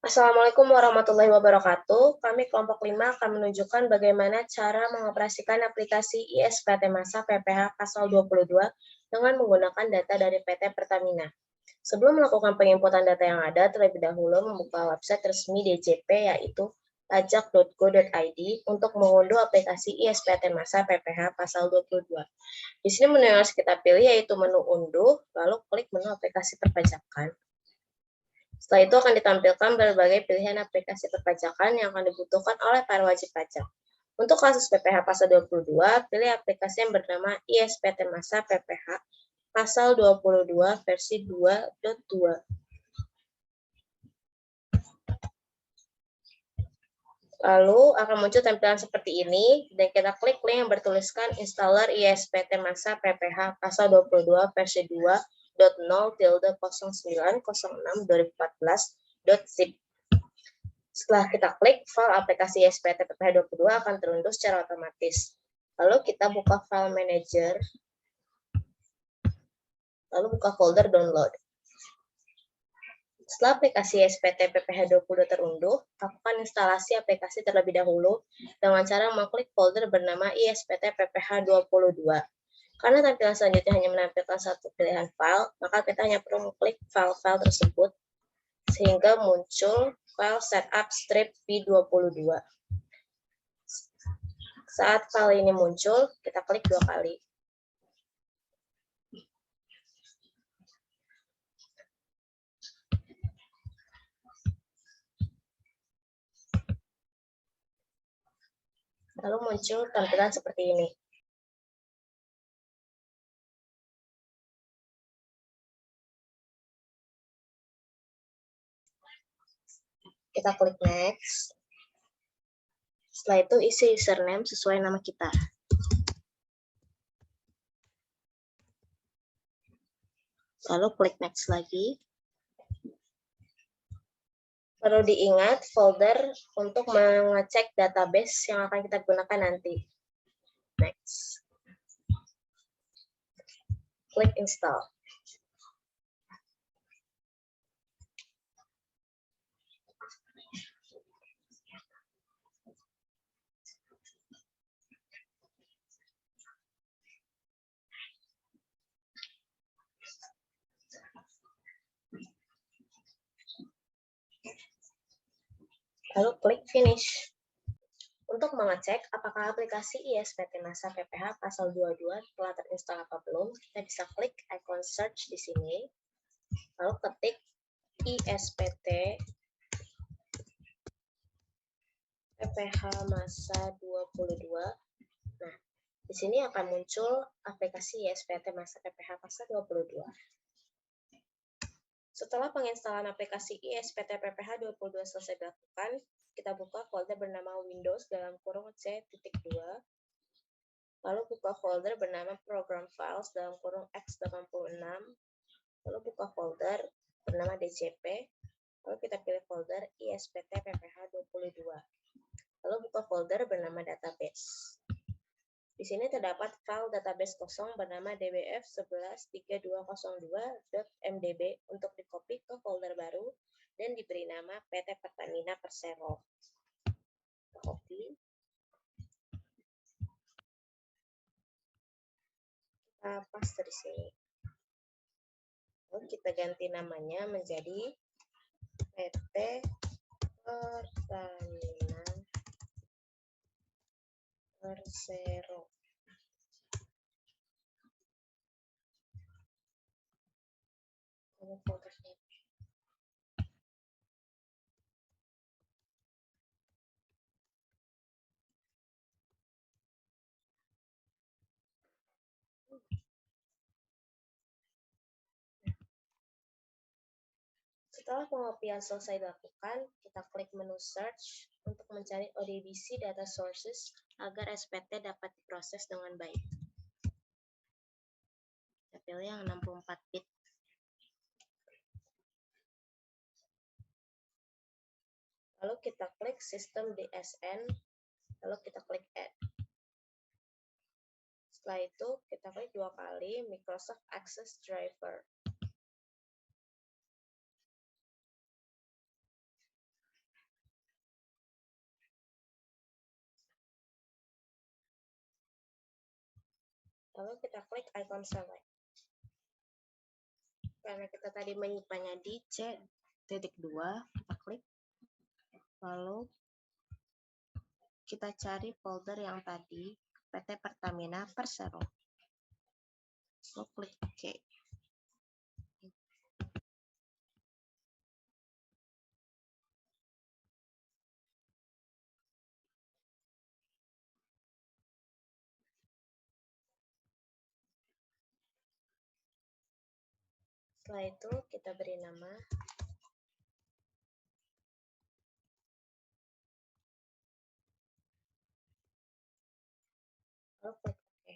Assalamualaikum warahmatullahi wabarakatuh. Kami kelompok 5 akan menunjukkan bagaimana cara mengoperasikan aplikasi ISPT Masa PPH pasal 22 dengan menggunakan data dari PT Pertamina. Sebelum melakukan penginputan data yang ada, terlebih dahulu membuka website resmi DJP yaitu pajak.go.id untuk mengunduh aplikasi ISPT Masa PPH pasal 22. Di sini menu yang harus kita pilih yaitu menu unduh, lalu klik menu aplikasi perpajakan. Setelah itu akan ditampilkan berbagai pilihan aplikasi perpajakan yang akan dibutuhkan oleh para wajib pajak. Untuk kasus PPH pasal 22, pilih aplikasi yang bernama ISPT Masa PPH pasal 22 versi 2.2. Lalu akan muncul tampilan seperti ini, dan kita klik link yang bertuliskan installer ISPT Masa PPH pasal 22 versi 2.0-0906-2014.zip. Setelah kita klik, file aplikasi ISPT PPH 22 akan terunduh secara otomatis. Lalu kita buka file manager, lalu buka folder download. Setelah aplikasi ISPT PPH 22 terunduh, lakukan instalasi aplikasi terlebih dahulu dengan cara mengklik folder bernama ISPT PPH 22. Karena tampilan selanjutnya hanya menampilkan satu pilihan file, maka kita hanya perlu mengklik file-file tersebut sehingga muncul file setup strip v22. Saat file ini muncul, kita klik 2 kali. Lalu muncul tampilan seperti ini. Kita klik next. Setelah itu isi username sesuai nama kita. Lalu klik next lagi. Perlu diingat folder untuk mengecek database yang akan kita gunakan nanti. Next. Klik install. Lalu klik finish. Untuk mengecek apakah aplikasi ISPT Masa PPH pasal 22 telah terinstall atau belum, kita bisa klik icon search di sini, lalu ketik ISPT PPH Masa 22. Nah, di sini akan muncul aplikasi ISPT Masa PPH pasal 22. Setelah penginstalan aplikasi ISPT PPH 22 selesai dilakukan, kita buka folder bernama Windows dalam kurung C.2, lalu buka folder bernama Program Files dalam kurung X86, lalu buka folder bernama DCP, lalu kita pilih folder ISPT PPH 22, lalu buka folder bernama Database. Di sini terdapat file database kosong bernama dbf113202.mdb untuk dikopi ke folder baru dan diberi nama PT Pertamina Persero. Copy. Kita paste di sini. Lalu kita ganti namanya menjadi PT Pertamina Persero. Setelah pengopian selesai dilakukan, kita klik menu search untuk mencari ODBC data sources agar SPT dapat diproses dengan baik. Kita pilih yang 64 bit. Lalu kita klik sistem DSN, lalu kita klik add. Setelah itu kita klik 2 kali Microsoft Access Driver. Lalu kita klik icon select. Karena kita tadi menyimpannya di C.2, kita klik. Lalu kita cari folder yang tadi, PT Pertamina Persero. Lalu klik OK. Setelah itu kita beri nama. Lalu klik OK.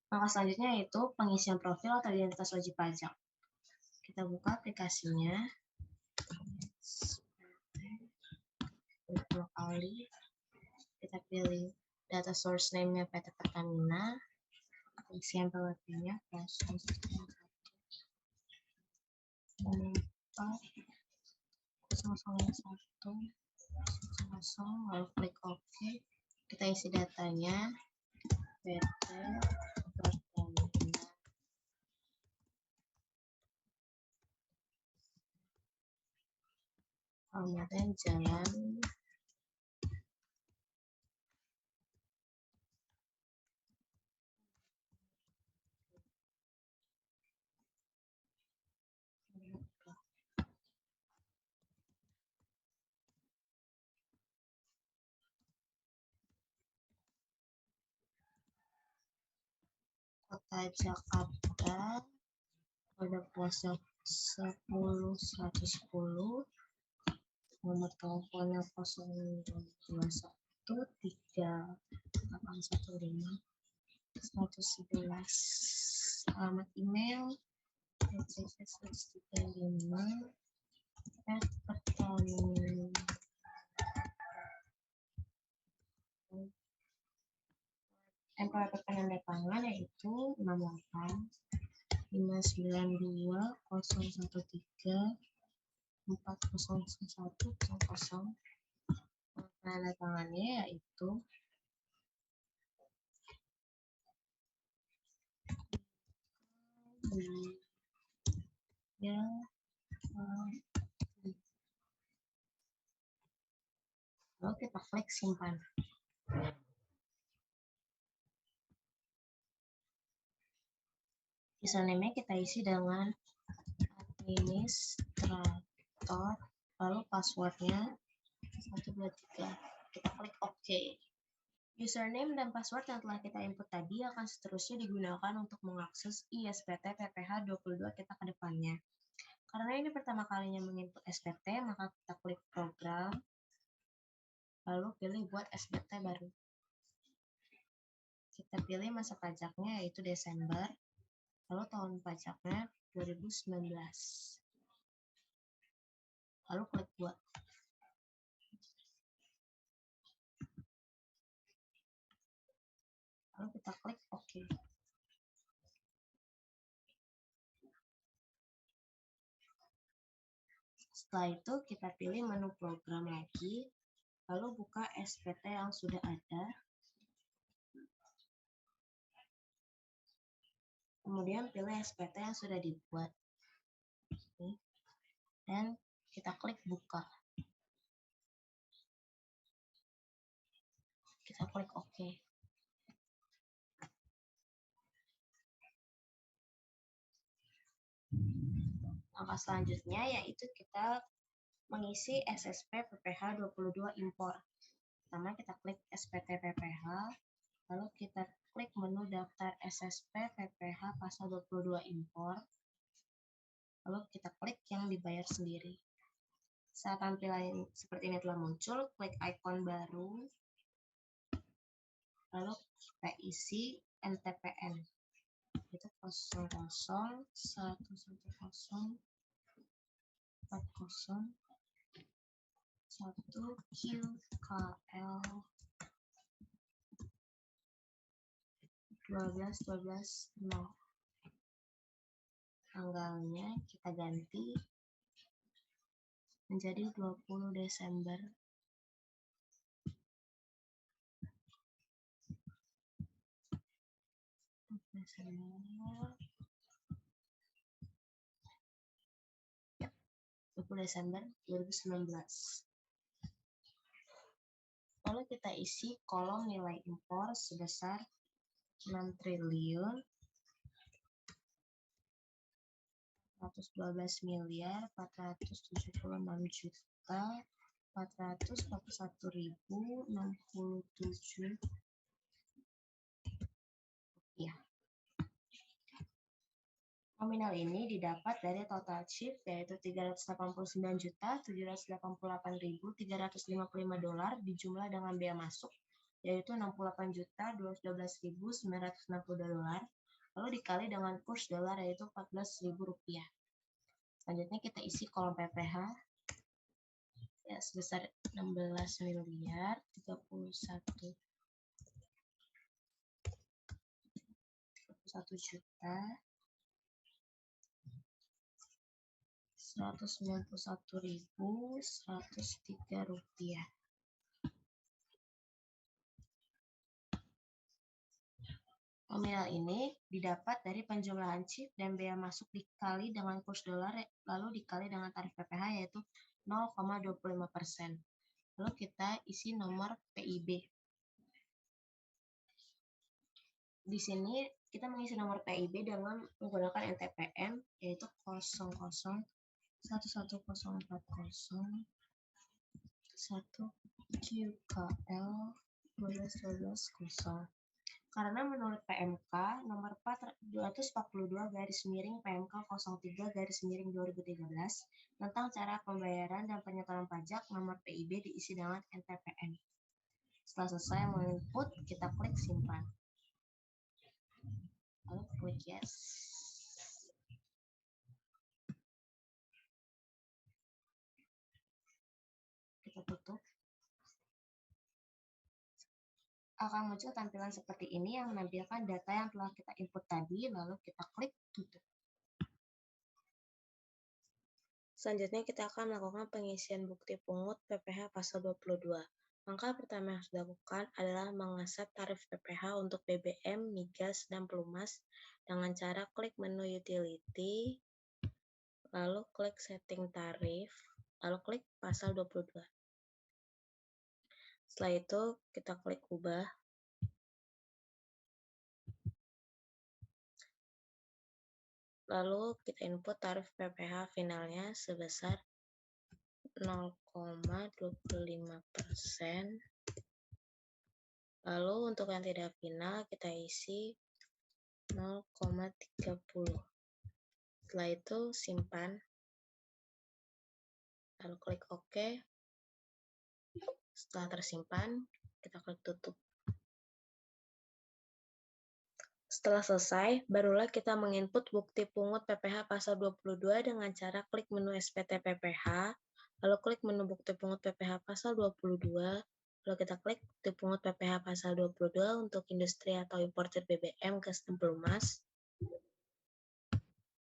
Langkah selanjutnya yaitu pengisian profil atau identitas wajib pajak. Kita buka aplikasinya. Dua kali. Kita pilih data source name-nya PT Pertamina. Isian PWP-nya 001 lalu klik OK. Kita isi datanya. PT Pertamina. Kemudian jalan Kota Jakarta, kode pos 10110, nomor teleponnya 0213811511, alamat email @pertamina. NPWP penandatangan yaitu 68591013400100. Penandatangannya yaitu lalu kita klik simpan. Username-nya kita isi dengan administrator, lalu passwordnya 123. Kita klik OK. Username dan password yang telah kita input tadi akan seterusnya digunakan untuk mengakses ISPT PPH 22 kita ke depannya. Karena ini pertama kalinya menginput SPT, maka kita klik program, lalu pilih buat SPT baru. Kita pilih masa pajaknya yaitu Desember, lalu tahun pajaknya 2019. Lalu klik buat. Lalu kita klik OK. Setelah itu kita pilih menu program lagi, lalu buka SPT yang sudah ada. Kemudian pilih SPT yang sudah dibuat. Dan kita klik buka. Kita klik OK. Langkah selanjutnya yaitu kita mengisi SSP PPH 22 impor. Pertama kita klik SPT PPH, lalu kita klik menu daftar SSP PPH pasal 22 impor, lalu kita klik yang dibayar sendiri. Saat tampilan seperti ini telah muncul, klik ikon baru, lalu kita isi NTPN. Itu 001140 1QKL 12 12 0. tanggalnya kita ganti menjadi 20 Desember. Ya, 20 Desember 2019. Lalu kita isi kolom nilai impor sebesar 6 triliun 412 miliar 476 juta 441.067 rupiah. Nominal ini didapat dari total shift yaitu 389.788.355 dolar dijumlah dengan biaya masuk yaitu 68.212.962 dolar lalu dikali dengan kurs dolar yaitu 14.000 rupiah. Selanjutnya kita isi kolom PPH ya sebesar 16 miliar 31 juta 191.103 rupiah. Nominal ini didapat dari penjumlahan shift dan bea masuk dikali dengan kurs dolar lalu dikali dengan tarif PPH yaitu 0,25%. Lalu kita isi nomor PIB. Di sini kita mengisi nomor PIB dengan menggunakan NTPM yaitu 00 11040 1 QKL 12 karena menurut PMK nomor 242 garis miring PMK 03 garis miring 2013 tentang cara pembayaran dan penyetoran pajak nomor PIB diisi dengan NTPM. Setelah selesai menginput, kita klik simpan. Lalu klik yes. Kita tutup. Akan muncul tampilan seperti ini yang menampilkan data yang telah kita input tadi, lalu kita klik tutup. Selanjutnya kita akan melakukan pengisian bukti pungut PPH pasal 22. Langkah pertama yang harus dilakukan adalah mengeset tarif PPH untuk BBM, migas, dan pelumas dengan cara klik menu utility, lalu klik setting tarif, lalu klik pasal 22. Setelah itu kita klik ubah. Lalu kita input tarif PPH finalnya sebesar 0,25%. Lalu untuk yang tidak final kita isi 0,30. Setelah itu simpan. Lalu klik OK. Setelah tersimpan, kita klik tutup. Setelah selesai, barulah kita menginput bukti pungut PPH pasal 22 dengan cara klik menu SPT PPH, lalu klik menu bukti pungut PPH pasal 22, lalu kita klik bukti pungut PPH pasal 22 untuk industri atau importer BBM, gas, dan pelumas.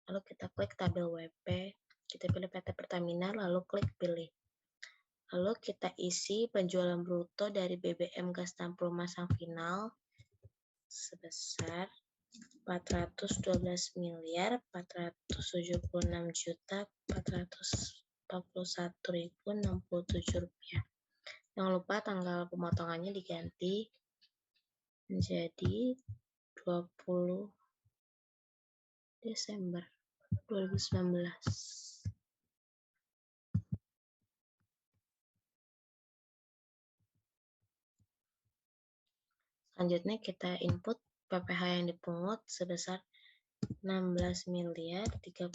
Lalu kita klik tabel WP, kita pilih PT Pertamina, lalu klik pilih. Lalu kita isi penjualan bruto dari BBM, gas, dan pelumas yang final sebesar 412 miliar 476 juta 441.067 rupiah. Jangan lupa tanggal pemotongannya diganti menjadi 20 Desember 2019. Selanjutnya kita input PPH yang dipungut sebesar 16 miliar 31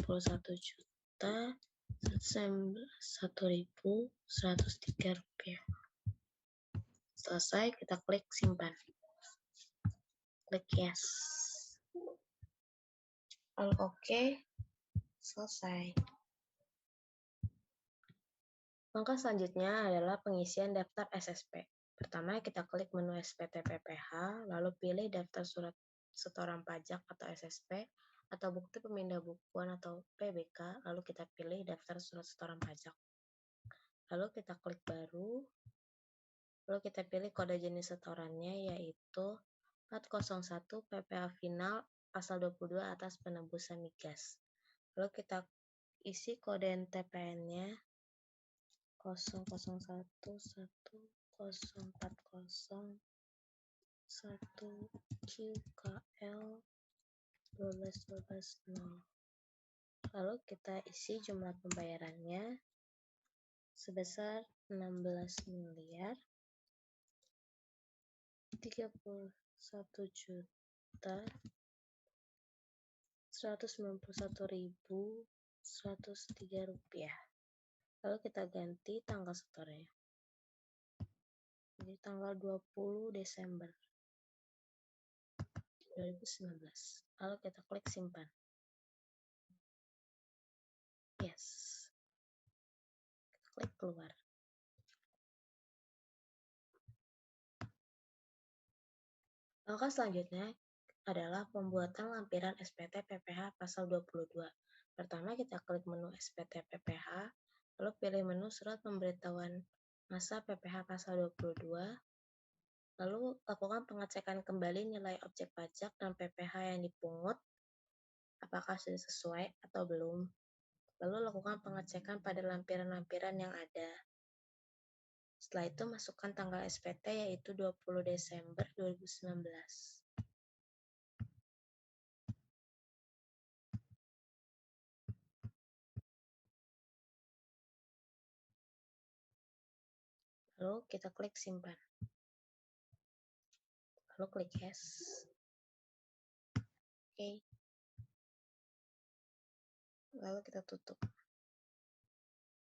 juta 1.103 rupiah. Selesai, kita klik simpan. Klik yes. Lalu OK. Selesai. Langkah selanjutnya adalah pengisian daftar SSP. Pertama, kita klik menu SPT PPH, lalu pilih daftar surat setoran pajak atau SSP, atau bukti pemindah bukuan atau PBK, lalu kita pilih daftar surat setoran pajak. Lalu kita klik baru, lalu kita pilih kode jenis setorannya yaitu 401 PPh final pasal 22 atas penembusan migas. Lalu kita isi kode NTPN-nya 0011401QKL 12120. Lalu kita isi jumlah pembayarannya sebesar 16.031.191.103 rupiah. Lalu kita ganti tanggal setornya. Jadi tanggal 20 Desember 2019. Lalu kita klik simpan. Yes. Kita klik keluar. Langkah selanjutnya adalah pembuatan lampiran SPT PPh pasal 22. Pertama kita klik menu SPT PPh, lalu pilih menu surat pemberitahuan masa PPh pasal 22, lalu lakukan pengecekan kembali nilai objek pajak dan PPh yang dipungut, apakah sudah sesuai atau belum. Lalu lakukan pengecekan pada lampiran-lampiran yang ada. Setelah itu masukkan tanggal SPT yaitu 20 Desember 2019. Lalu kita klik simpan. Lalu klik yes. Oke. Lalu kita tutup.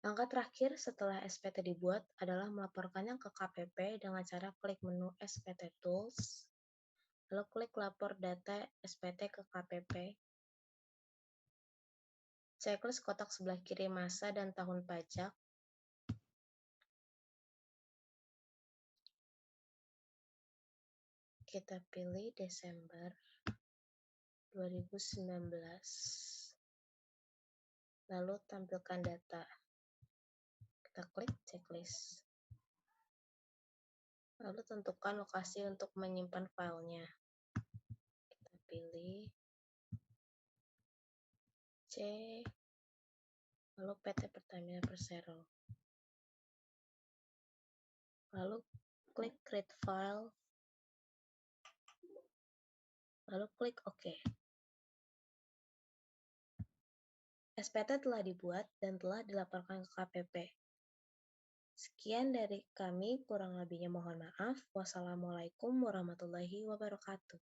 Langkah terakhir setelah SPT dibuat adalah melaporkannya ke KPP dengan cara klik menu SPT Tools, lalu klik lapor data SPT ke KPP. Checklist kotak sebelah kiri masa dan tahun pajak. Kita pilih Desember 2019. Lalu tampilkan data. Kita klik checklist. Lalu tentukan lokasi untuk menyimpan filenya. Kita pilih C, lalu PT Pertamina Persero. Lalu klik create file, lalu klik OK. SPT telah dibuat dan telah dilaporkan ke KPP. Sekian dari kami, kurang lebihnya mohon maaf. Wassalamualaikum warahmatullahi wabarakatuh.